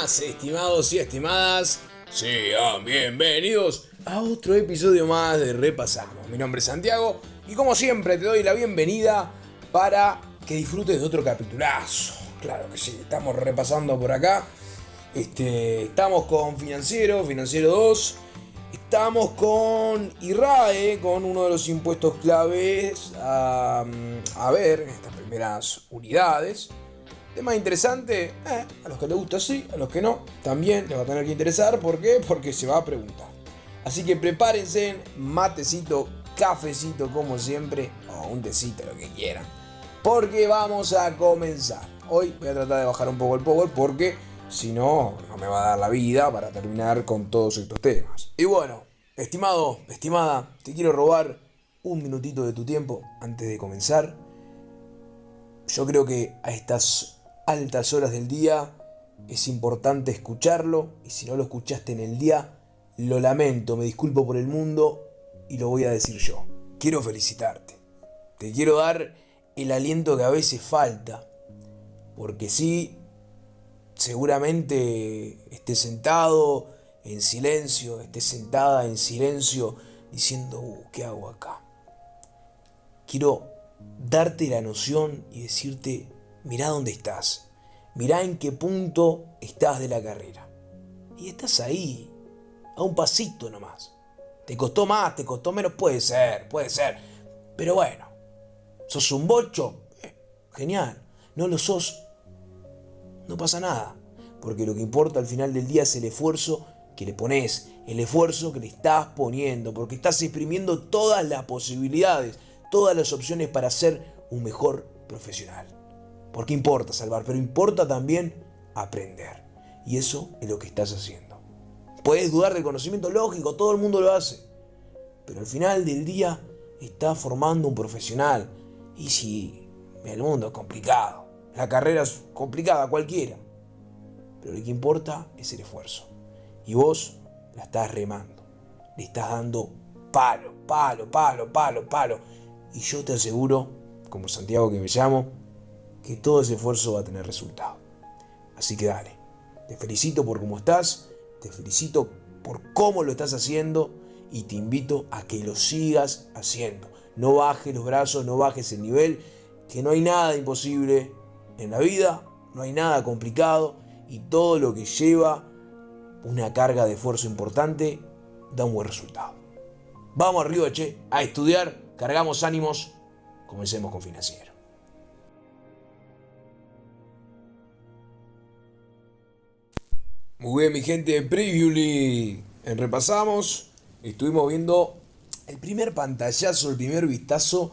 buenas, estimados y estimadas. Sean bienvenidos a otro episodio más de Repasamos. Mi nombre es Santiago y como siempre te doy la bienvenida para que disfrutes de otro capitulazo. Claro que sí, estamos repasando por acá. Estamos con Financiero 2. Estamos con IRAE, con uno de los impuestos claves a ver en estas primeras unidades. Tema interesante, a los que les gusta sí, a los que no, también les va a tener que interesar. ¿Por qué? Porque se va a preguntar. Así que prepárense, matecito, cafecito como siempre, o un tecito, lo que quieran. Porque vamos a comenzar. Hoy voy a tratar de bajar un poco el power porque si no, no me va a dar la vida para terminar con todos estos temas. Y bueno, estimado, estimada, te quiero robar un minutito de tu tiempo antes de comenzar. Yo creo que a estas altas horas del día es importante escucharlo, y si no lo escuchaste en el día, lo lamento, me disculpo por el mundo y lo voy a decir yo. Quiero felicitarte, te quiero dar el aliento que a veces falta, porque sí, seguramente estés sentado en silencio, estés sentada en silencio diciendo, ¿qué hago acá? Quiero darte la noción y decirte, mirá dónde estás, mirá en qué punto estás de la carrera. Y estás ahí, a un pasito nomás. Te costó más, te costó menos, puede ser. Pero bueno, ¿sos un bocho? Genial. ¿No lo sos? No pasa nada. Porque lo que importa al final del día es el esfuerzo que le pones, el esfuerzo que le estás poniendo, porque estás exprimiendo todas las posibilidades, todas las opciones para ser un mejor profesional. Porque importa salvar, pero importa también aprender. Y eso es lo que estás haciendo. Puedes dudar del conocimiento lógico, todo el mundo lo hace. Pero al final del día estás formando un profesional. Y si el mundo es complicado, la carrera es complicada, cualquiera. Pero lo que importa es el esfuerzo. Y vos la estás remando. Le estás dando palo. Y yo te aseguro, como Santiago que me llamo, que todo ese esfuerzo va a tener resultado. Así que dale, te felicito por cómo estás, te felicito por cómo lo estás haciendo y te invito a que lo sigas haciendo. No bajes los brazos, no bajes el nivel, que no hay nada imposible en la vida, no hay nada complicado y todo lo que lleva una carga de esfuerzo importante da un buen resultado. Vamos arriba, a estudiar, cargamos ánimos, comencemos con Financiero. Muy bien, mi gente, previously repasamos, estuvimos viendo el primer pantallazo, el primer vistazo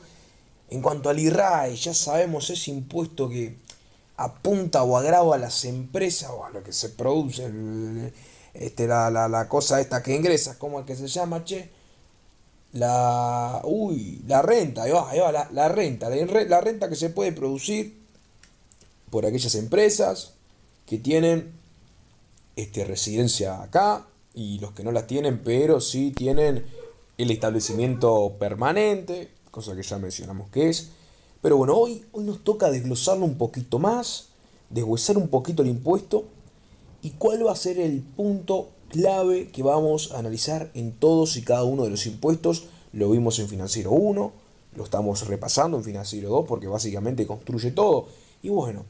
en cuanto al IRAE. Ya sabemos ese impuesto que apunta o agrava a las empresas o a lo que se produce, la cosa esta que ingresa, ¿cómo es que se llama, La renta, ahí va, la renta, la renta que se puede producir por aquellas empresas que tienen residencia acá y los que no las tienen, pero sí tienen el establecimiento permanente, cosa que ya mencionamos que es. Pero bueno, hoy nos toca desglosarlo un poquito más, deshuesar un poquito el impuesto y cuál va a ser el punto clave que vamos a analizar en todos y cada uno de los impuestos. Lo vimos en Financiero 1, lo estamos repasando en Financiero 2 porque básicamente construye todo. Y bueno,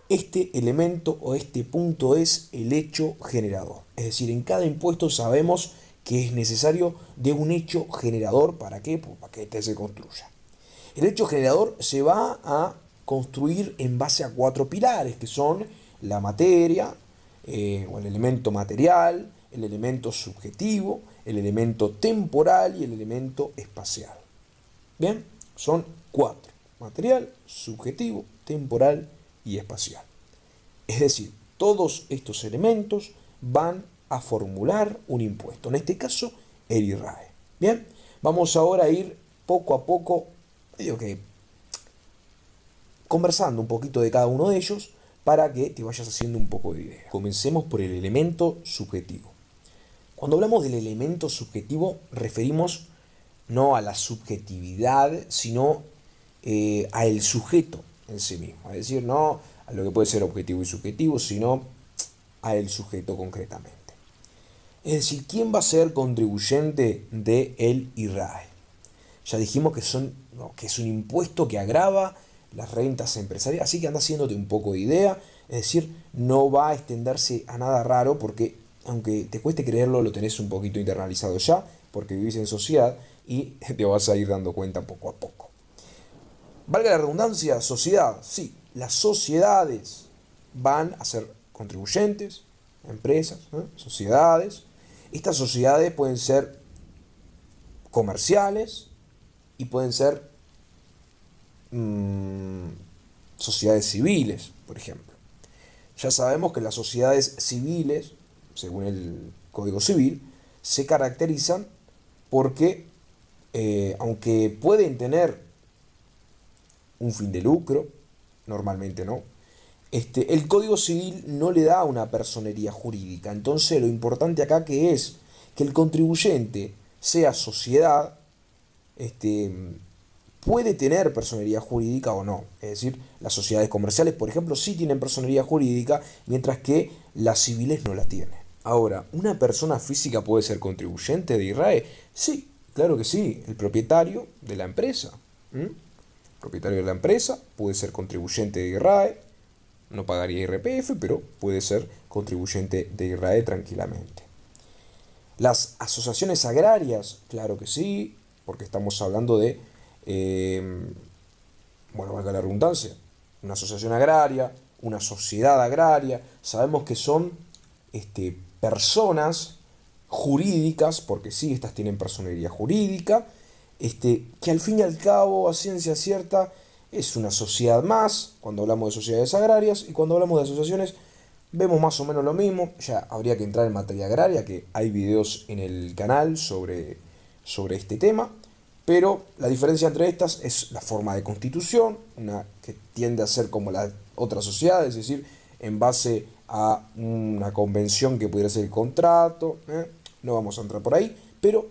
este elemento o este punto es el hecho generador. Es decir, en cada impuesto sabemos que es necesario de un hecho generador. ¿Para qué? Pues para que este se construya. El hecho generador se va a construir en base a 4 pilares, que son la materia, o el elemento material, el elemento subjetivo, el elemento temporal y el elemento espacial. Bien, son 4. Material, subjetivo, temporal y espacial. Es decir, todos estos elementos van a formular un impuesto, en este caso el IRAE. Bien, vamos ahora a ir poco a poco, medio que conversando un poquito de cada uno de ellos para que te vayas haciendo un poco de idea. Comencemos por el elemento subjetivo. Cuando hablamos del elemento subjetivo referimos no a la subjetividad, sino a el sujeto en sí mismo. Es decir, no a lo que puede ser objetivo y subjetivo, sino al sujeto concretamente. Es decir, ¿quién va a ser contribuyente del IRAE? Ya dijimos que es un impuesto que agrava las rentas empresariales, así que anda haciéndote un poco de idea. Es decir, no va a extenderse a nada raro porque, aunque te cueste creerlo, lo tenés un poquito internalizado ya, porque vivís en sociedad y te vas a ir dando cuenta poco a poco. Valga la redundancia, sociedad, sí, las sociedades van a ser contribuyentes, empresas, sociedades. Estas sociedades pueden ser comerciales y pueden ser sociedades civiles, por ejemplo. Ya sabemos que las sociedades civiles, según el Código Civil, se caracterizan porque, aunque pueden tener un fin de lucro, normalmente no, el Código Civil no le da una personería jurídica. Entonces lo importante acá que es que el contribuyente sea sociedad, puede tener personería jurídica o no. Es decir, las sociedades comerciales, por ejemplo, sí tienen personería jurídica, mientras que las civiles no la tienen. Ahora, ¿una persona física puede ser contribuyente de IRAE? Sí, claro que sí, el propietario de la empresa. El propietario de la empresa puede ser contribuyente de IRAE, no pagaría IRPF, pero puede ser contribuyente de IRAE tranquilamente. Las asociaciones agrarias, claro que sí, porque estamos hablando de, valga la redundancia, una asociación agraria, una sociedad agraria, sabemos que son personas jurídicas, porque sí, estas tienen personería jurídica, que al fin y al cabo, a ciencia cierta, es una sociedad más, cuando hablamos de sociedades agrarias, y cuando hablamos de asociaciones, vemos más o menos lo mismo. Ya habría que entrar en materia agraria, que hay videos en el canal sobre este tema, pero la diferencia entre estas es la forma de constitución, una que tiende a ser como la otra sociedad, es decir, en base a una convención que pudiera ser el contrato, no vamos a entrar por ahí, pero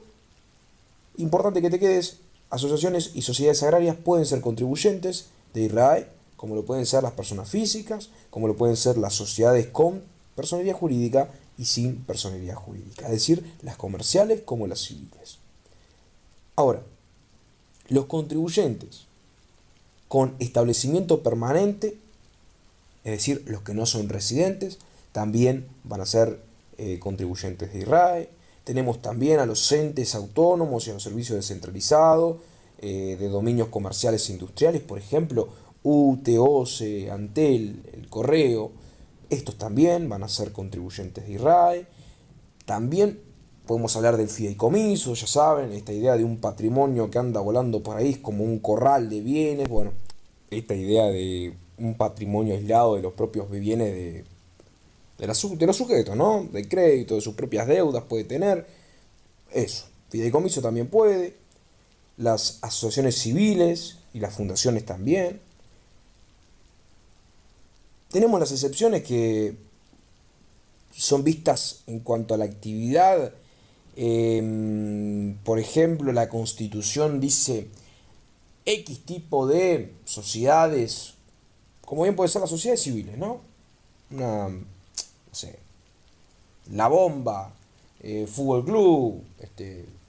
importante que te quedes, asociaciones y sociedades agrarias pueden ser contribuyentes de IRAE, como lo pueden ser las personas físicas, como lo pueden ser las sociedades con personería jurídica y sin personería jurídica, es decir, las comerciales como las civiles. Ahora, los contribuyentes con establecimiento permanente, es decir, los que no son residentes, también van a ser contribuyentes de IRAE. Tenemos también a los entes autónomos y a los servicios descentralizados de dominios comerciales e industriales, por ejemplo, UTE, OCE, Antel, el Correo. Estos también van a ser contribuyentes de IRAE. También podemos hablar del fideicomiso, ya saben, esta idea de un patrimonio que anda volando por ahí como un corral de bienes. Bueno, esta idea de un patrimonio aislado de los propios bienes de los sujetos, ¿no? Del crédito, de sus propias deudas puede tener. Eso. Fideicomiso también puede. Las asociaciones civiles y las fundaciones también. Tenemos las excepciones que son vistas en cuanto a la actividad. Por ejemplo, la Constitución dice X tipo de sociedades, como bien puede ser las sociedades civiles, ¿no? No sé, La Bomba, Fútbol Club,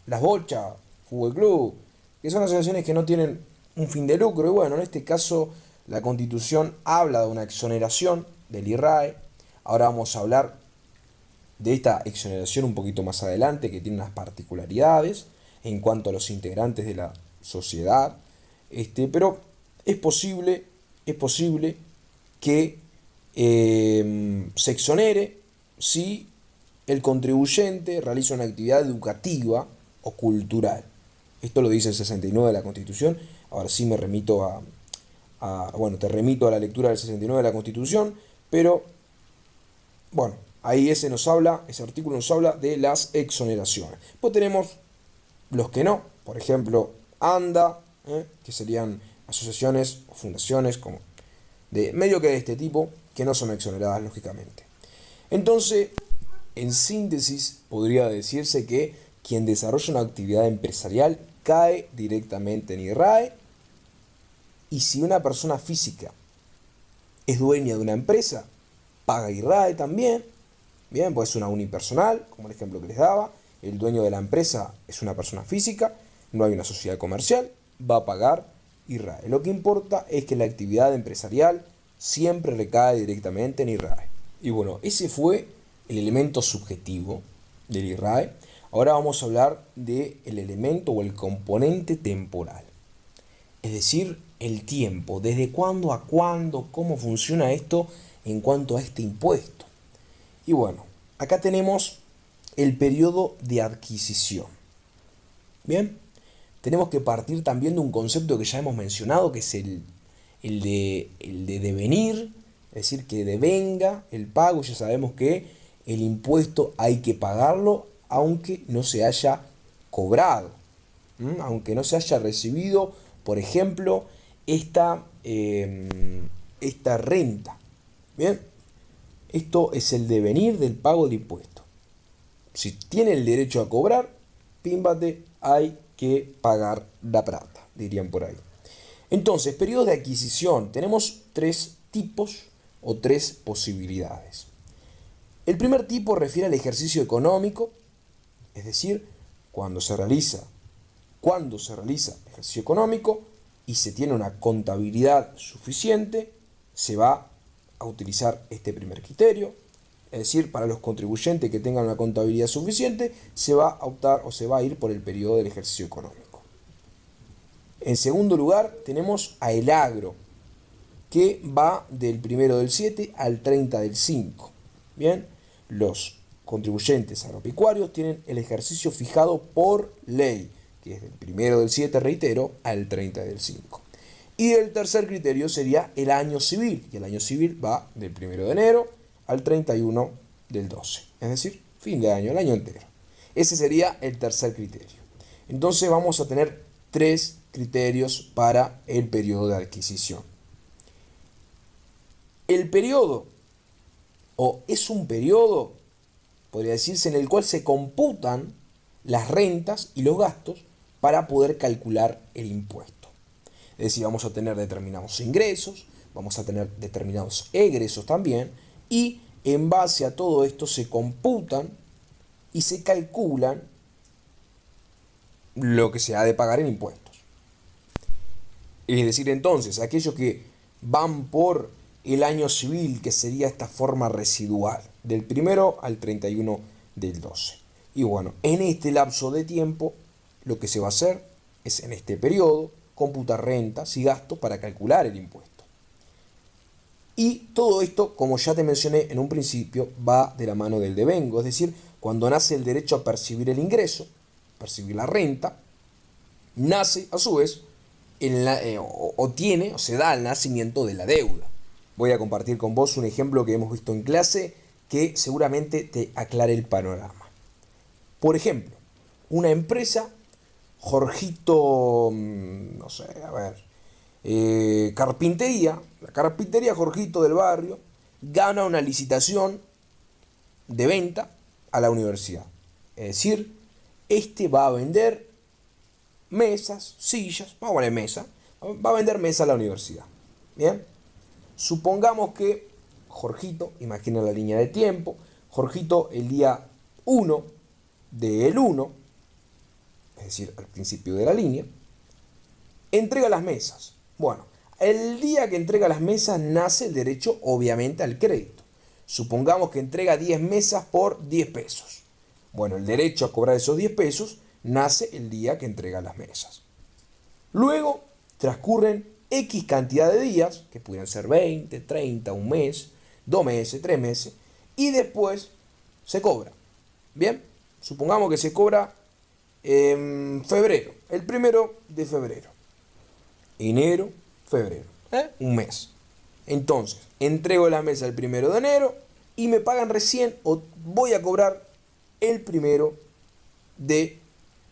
Las Bochas, Fútbol Club, que son asociaciones que no tienen un fin de lucro. Y bueno, en este caso la Constitución habla de una exoneración del IRAE. Ahora vamos a hablar de esta exoneración un poquito más adelante, que tiene unas particularidades en cuanto a los integrantes de la sociedad. Pero es posible que se exonere si el contribuyente realiza una actividad educativa o cultural. Esto lo dice el 69 de la Constitución. Ahora sí me remito te remito a la lectura del 69 de la Constitución, pero bueno, ahí ese artículo nos habla de las exoneraciones. Pues tenemos los que no, por ejemplo, ANDA, que serían asociaciones o fundaciones como de medio que de este tipo, que no son exoneradas, lógicamente. Entonces, en síntesis, podría decirse que quien desarrolla una actividad empresarial cae directamente en IRAE, y si una persona física es dueña de una empresa, paga IRAE también. Bien, pues es una unipersonal, como el ejemplo que les daba. El dueño de la empresa es una persona física, no hay una sociedad comercial, va a pagar IRAE. Lo que importa es que la actividad empresarial siempre recae directamente en IRAE. Y bueno, ese fue el elemento subjetivo del IRAE. Ahora vamos a hablar del elemento o el componente temporal. Es decir, el tiempo, desde cuándo a cuándo, cómo funciona esto en cuanto a este impuesto. Y bueno, acá tenemos el periodo de adquisición. Bien, tenemos que partir también de un concepto que ya hemos mencionado, que es el de devenir, es decir, que devenga el pago. Ya sabemos que el impuesto hay que pagarlo aunque no se haya cobrado, aunque no se haya recibido, por ejemplo, esta renta. Bien, esto es el devenir del pago de impuesto. Si tiene el derecho a cobrar, pímbate, hay que pagar la plata, dirían por ahí. Entonces, periodos de adquisición. Tenemos tres tipos o tres posibilidades. El primer tipo refiere al ejercicio económico, es decir, cuando se realiza ejercicio económico y se tiene una contabilidad suficiente, se va a utilizar este primer criterio. Es decir, para los contribuyentes que tengan una contabilidad suficiente, se va a optar o se va a ir por el periodo del ejercicio económico. En segundo lugar, tenemos a el agro, que va del 1 del 7 al 30 del 5. Bien, los contribuyentes agropecuarios tienen el ejercicio fijado por ley, que es del 1 del 7, reitero, al 30 del 5. Y el tercer criterio sería el año civil, y el año civil va del 1 de enero al 31 del 12, es decir, fin de año, el año entero. Ese sería el tercer criterio. Entonces vamos a tener tres criterios para el periodo de adquisición. El periodo, o es un periodo, podría decirse, en el cual se computan las rentas y los gastos para poder calcular el impuesto. Es decir, vamos a tener determinados ingresos, vamos a tener determinados egresos también, y en base a todo esto se computan y se calculan lo que se ha de pagar en impuestos. Es decir, entonces, aquellos que van por el año civil, que sería esta forma residual, del 1 al 31 del 12. Y bueno, en este lapso de tiempo, lo que se va a hacer es, en este periodo, computar rentas y gastos para calcular el impuesto. Y todo esto, como ya te mencioné en un principio, va de la mano del devengo, es decir, cuando nace el derecho a percibir el ingreso, percibir la renta, nace a su vez o se da el nacimiento de la deuda. Voy a compartir con vos un ejemplo que hemos visto en clase que seguramente te aclare el panorama. Por ejemplo, una empresa, Jorgito, no sé, a ver, carpintería, la carpintería Jorgito del barrio, gana una licitación de venta a la universidad. Es decir, este va a vender mesas, sillas, vamos a poner mesa, va a vender mesa a la universidad. Bien, supongamos que Jorgito, imagina la línea de tiempo, Jorgito el día 1 del 1, es decir, al principio de la línea, entrega las mesas. Bueno, el día que entrega las mesas nace el derecho, obviamente, al crédito. Supongamos que entrega 10 mesas por 10 pesos. Bueno, el derecho a cobrar esos 10 pesos nace el día que entrega las mesas. Luego transcurren X cantidad de días, que pudieran ser 20, 30, un mes, 2 meses, 3 meses, y después se cobra. Bien, supongamos que se cobra en febrero, el 1 de febrero. Enero, febrero, un mes. Entonces, entrego la mesa el 1 de enero y me pagan recién, o voy a cobrar el 1 de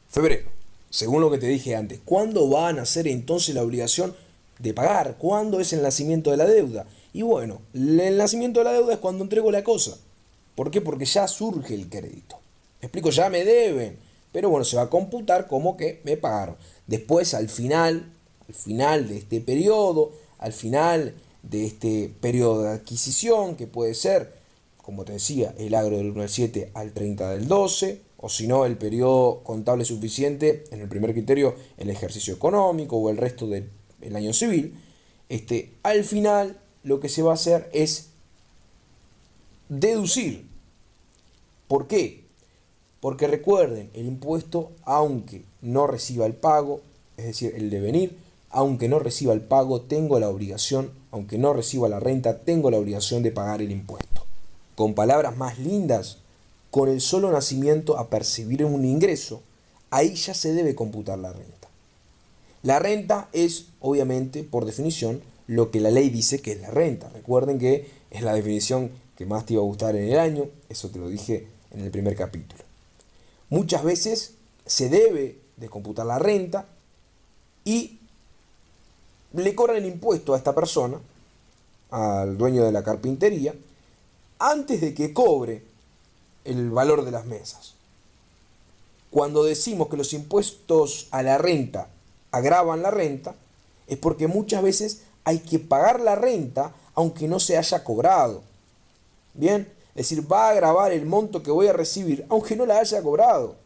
febrero. Según lo que te dije antes, ¿cuándo va a nacer entonces la obligación de pagar? ¿Cuándo es el nacimiento de la deuda? Y bueno, el nacimiento de la deuda es cuando entrego la cosa. ¿Por qué? Porque ya surge el crédito. Me explico, ya me deben. Pero bueno, se va a computar como que me pagaron. Después, al final de este periodo, al final de este periodo de adquisición, que puede ser, como te decía, el agro del 1 al 7 al 30 del 12, o si no, el periodo contable suficiente, en el primer criterio, el ejercicio económico o el resto del año civil. Al final, lo que se va a hacer es deducir. ¿Por qué? Porque recuerden, el impuesto, aunque no reciba el pago, es decir, el devenir, aunque no reciba el pago, tengo la obligación, aunque no reciba la renta, tengo la obligación de pagar el impuesto. Con palabras más lindas, con el solo nacimiento a percibir un ingreso, ahí ya se debe computar la renta. La renta es, obviamente, por definición, lo que la ley dice que es la renta. Recuerden que es la definición que más te iba a gustar en el año, eso te lo dije en el primer capítulo. Muchas veces se debe de computar la renta y le cobran el impuesto a esta persona, al dueño de la carpintería, antes de que cobre el valor de las mesas. Cuando decimos que los impuestos a la renta agravan la renta, es porque muchas veces hay que pagar la renta aunque no se haya cobrado. Bien, es decir, va a agravar el monto que voy a recibir aunque no la haya cobrado.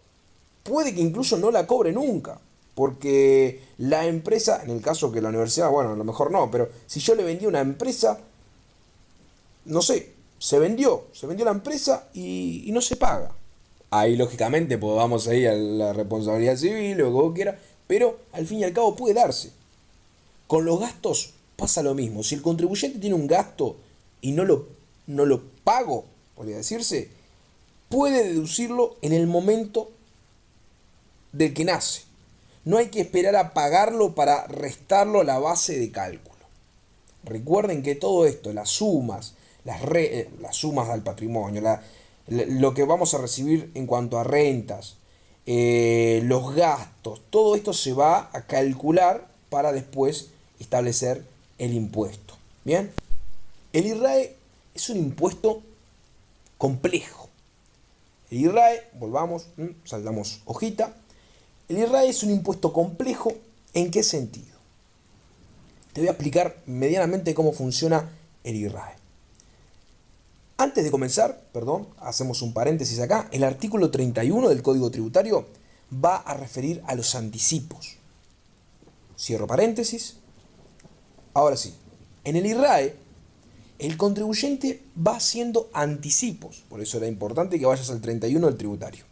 Puede que incluso no la cobre nunca, porque la empresa, en el caso que la universidad, bueno, a lo mejor no, pero si yo le vendí una empresa, no sé, se vendió la empresa y no se paga. Ahí lógicamente pues vamos a ir a la responsabilidad civil o como quiera, pero al fin y al cabo puede darse. Con los gastos pasa lo mismo. Si el contribuyente tiene un gasto y no lo pago, podría decirse, puede deducirlo en el momento del que nace. No hay que esperar a pagarlo para restarlo a la base de cálculo. Recuerden que todo esto, las sumas, las sumas al patrimonio, lo que vamos a recibir en cuanto a rentas, los gastos, todo esto se va a calcular para después establecer el impuesto. Bien, el IRAE es un impuesto complejo. El IRAE, volvamos, saltamos hojita. El IRAE es un impuesto complejo. ¿En qué sentido? Te voy a explicar medianamente cómo funciona el IRAE. Antes de comenzar, hacemos un paréntesis acá. El artículo 31 del Código Tributario va a referir a los anticipos. Cierro paréntesis. Ahora sí, en el IRAE, el contribuyente va haciendo anticipos. Por eso era importante que vayas al 31 del tributario.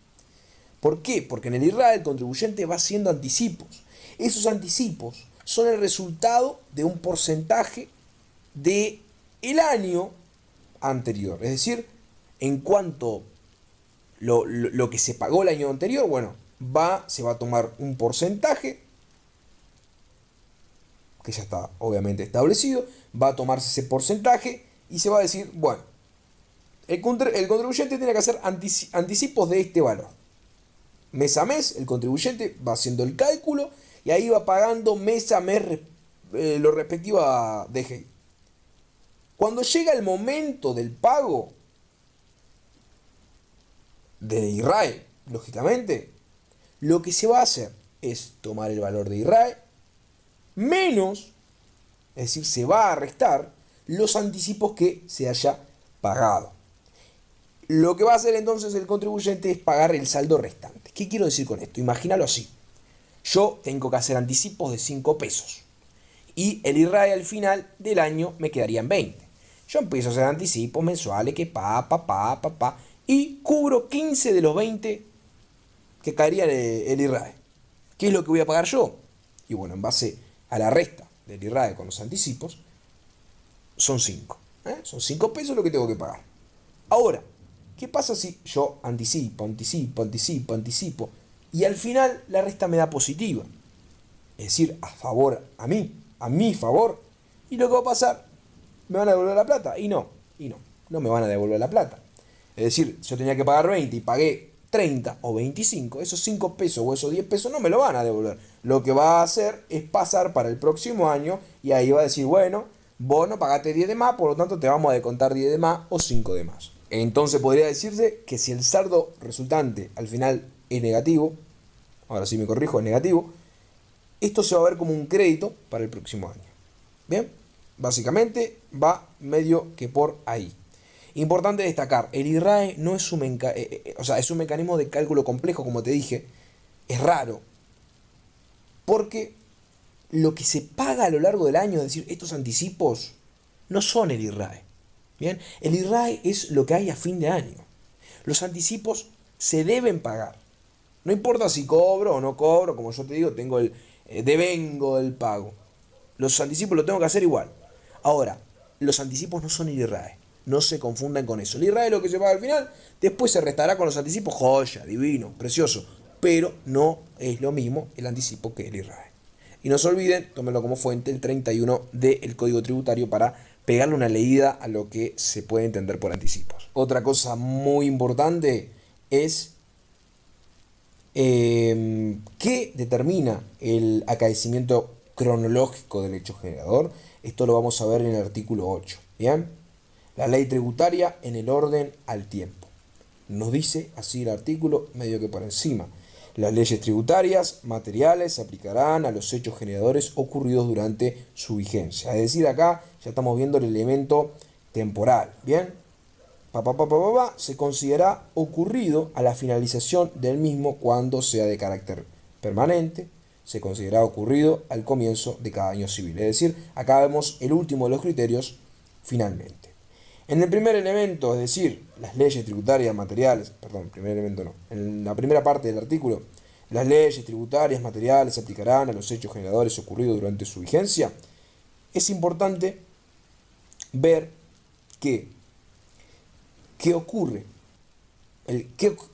¿Por qué? Porque en el IRAE el contribuyente va haciendo anticipos. Esos anticipos son el resultado de un porcentaje del año anterior. Es decir, en cuanto lo que se pagó el año anterior, bueno, se va a tomar un porcentaje que ya está obviamente establecido, va a tomarse ese porcentaje y se va a decir, bueno, el contribuyente tiene que hacer anticipos de este valor. Mes a mes, el contribuyente va haciendo el cálculo y ahí va pagando mes a mes lo respectivo a DGI. Cuando llega el momento del pago de IRAE, lógicamente, lo que se va a hacer es tomar el valor de IRAE menos, es decir, se va a restar los anticipos que se haya pagado. Lo que va a hacer entonces el contribuyente es pagar el saldo restante. ¿Qué quiero decir con esto? Imagínalo así. Yo tengo que hacer anticipos de 5 pesos y el IRAE al final del año me quedaría en 20. Yo empiezo a hacer anticipos mensuales que y cubro 15 de los 20 que caería el IRAE. ¿Qué es lo que voy a pagar yo? Y bueno, en base a la resta del IRAE con los anticipos, son 5. Son 5 pesos lo que tengo que pagar. Ahora, ¿qué pasa si yo anticipo y al final la resta me da positiva? Es decir, a mi favor. ¿Y lo que va a pasar? ¿Me van a devolver la plata? Y no me van a devolver la plata. Es decir, yo tenía que pagar 20 y pagué 30 o 25, esos 5 pesos o esos 10 pesos no me lo van a devolver. Lo que va a hacer es pasar para el próximo año y ahí va a decir, bueno, vos no pagaste 10 de más, por lo tanto te vamos a descontar 10 de más o 5 de más. Entonces podría decirse que si el saldo resultante al final es negativo, ahora sí me corrijo, es negativo, esto se va a ver como un crédito para el próximo año. Bien, básicamente va medio que por ahí. Importante destacar, el IRRAE no es es un mecanismo de cálculo complejo, como te dije, es raro, porque lo que se paga a lo largo del año, es decir, estos anticipos, no son el IRRAE. Bien, el IRRAE es lo que hay a fin de año. Los anticipos se deben pagar. No importa si cobro o no cobro, como yo te digo, tengo devengo el pago. Los anticipos lo tengo que hacer igual. Ahora, los anticipos no son el IRRAE. No se confundan con eso. El IRRAE es lo que se paga al final, después se restará con los anticipos, joya, divino, precioso. Pero no es lo mismo el anticipo que el IRRAE. Y no se olviden, tómenlo como fuente el 31 del Código Tributario para pegarle una leída a lo que se puede entender por anticipos. Otra cosa muy importante es qué determina el acaecimiento cronológico del hecho generador. Esto lo vamos a ver en el artículo 8. ¿Bien? La ley tributaria en el orden al tiempo. Nos dice así el artículo medio que por encima. Las leyes tributarias materiales se aplicarán a los hechos generadores ocurridos durante su vigencia. Es decir, acá ya estamos viendo el elemento temporal. ¿Bien? Se considera ocurrido a la finalización del mismo cuando sea de carácter permanente. Se considera ocurrido al comienzo de cada año civil. Es decir, acá vemos el último de los criterios, finalmente. En el primer elemento, es decir, las leyes tributarias materiales, primer elemento no, en la primera parte del artículo, las leyes tributarias materiales se aplicarán a los hechos generadores ocurridos durante su vigencia, es importante ver qué ocurre.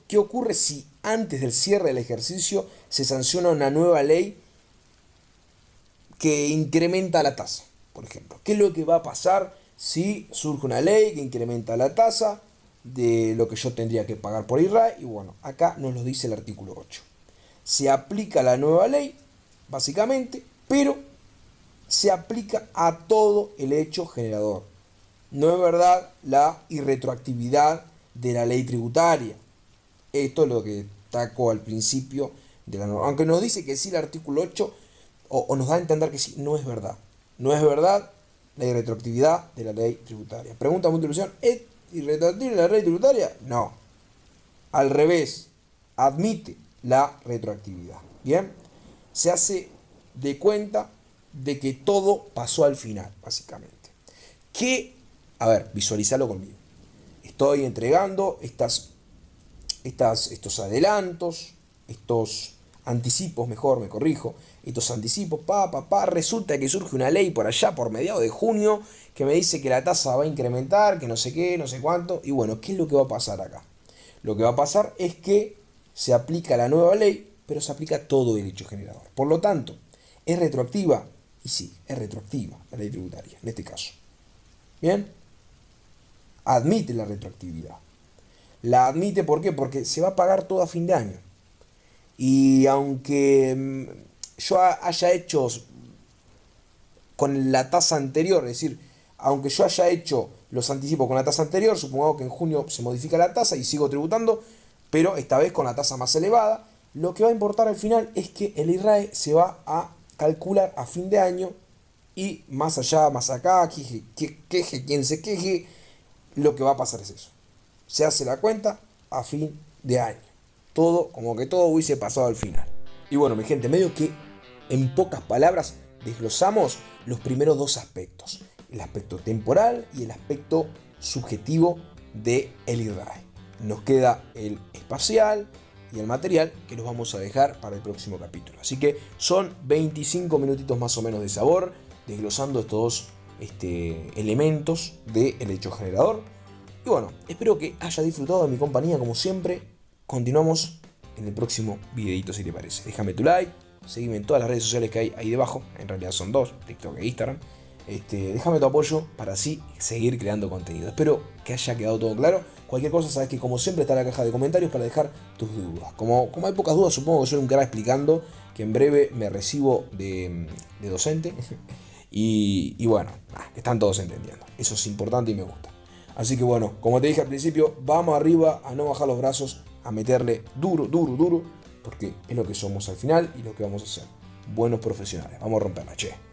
¿Qué ocurre si antes del cierre del ejercicio se sanciona una nueva ley que incrementa la tasa, por ejemplo? ¿Qué es lo que va a pasar si surge una ley que incrementa la tasa de lo que yo tendría que pagar por IRRAE? Y bueno, acá nos lo dice el artículo 8. Se aplica la nueva ley, básicamente, pero se aplica a todo el hecho generador. No es verdad la irretroactividad de la ley tributaria. Esto es lo que destacó al principio de la norma. Aunque nos dice que sí el artículo 8, o nos da a entender que sí, no es verdad. No es verdad la irretroactividad de la ley tributaria. Pregunta muy ilusión, ¿es irretroactible la ley tributaria? No. Al revés, admite la retroactividad. Bien, se hace de cuenta de que todo pasó al final, básicamente. A ver, visualizalo conmigo. Estoy entregando estos adelantos, estos anticipos, mejor, me corrijo, estos anticipos, resulta que surge una ley por allá, por mediados de junio, que me dice que la tasa va a incrementar, que no sé qué, no sé cuánto, y bueno, ¿qué es lo que va a pasar acá? Lo que va a pasar es que se aplica la nueva ley, pero se aplica todo el hecho generador. Por lo tanto, ¿es retroactiva? Y sí, es retroactiva la ley tributaria, en este caso. ¿Bien? Admite la retroactividad. La admite, ¿por qué? Porque se va a pagar todo a fin de año. Y aunque yo haya hecho con la tasa anterior, es decir, aunque yo haya hecho los anticipos con la tasa anterior, supongamos que en junio se modifica la tasa y sigo tributando, pero esta vez con la tasa más elevada, lo que va a importar al final es que el IRRAE se va a calcular a fin de año y más allá, más acá, quien se queje, lo que va a pasar es eso. Se hace la cuenta a fin de año. Todo, como que todo hubiese pasado al final. Y bueno, mi gente, medio que en pocas palabras desglosamos los primeros dos aspectos. El aspecto temporal y el aspecto subjetivo del IRRAE. Nos queda el espacial y el material que los vamos a dejar para el próximo capítulo. Así que son 25 minutitos más o menos de sabor, desglosando estos elementos del hecho generador. Y bueno, espero que haya disfrutado de mi compañía como siempre. Continuamos en el próximo videito si te parece. Déjame tu like, seguime en todas las redes sociales que hay ahí debajo. En realidad son dos, TikTok e Instagram. Déjame tu apoyo para así seguir creando contenido. Espero que haya quedado todo claro. Cualquier cosa, sabes que como siempre está la caja de comentarios para dejar tus dudas. Como hay pocas dudas, supongo que soy un crack explicando, que en breve me recibo de docente. Y bueno, están todos entendiendo. Eso es importante y me gusta. Así que bueno, como te dije al principio, vamos arriba, a no bajar los brazos, a meterle duro, porque es lo que somos al final y lo que vamos a hacer. Buenos profesionales. Vamos a romperla, che.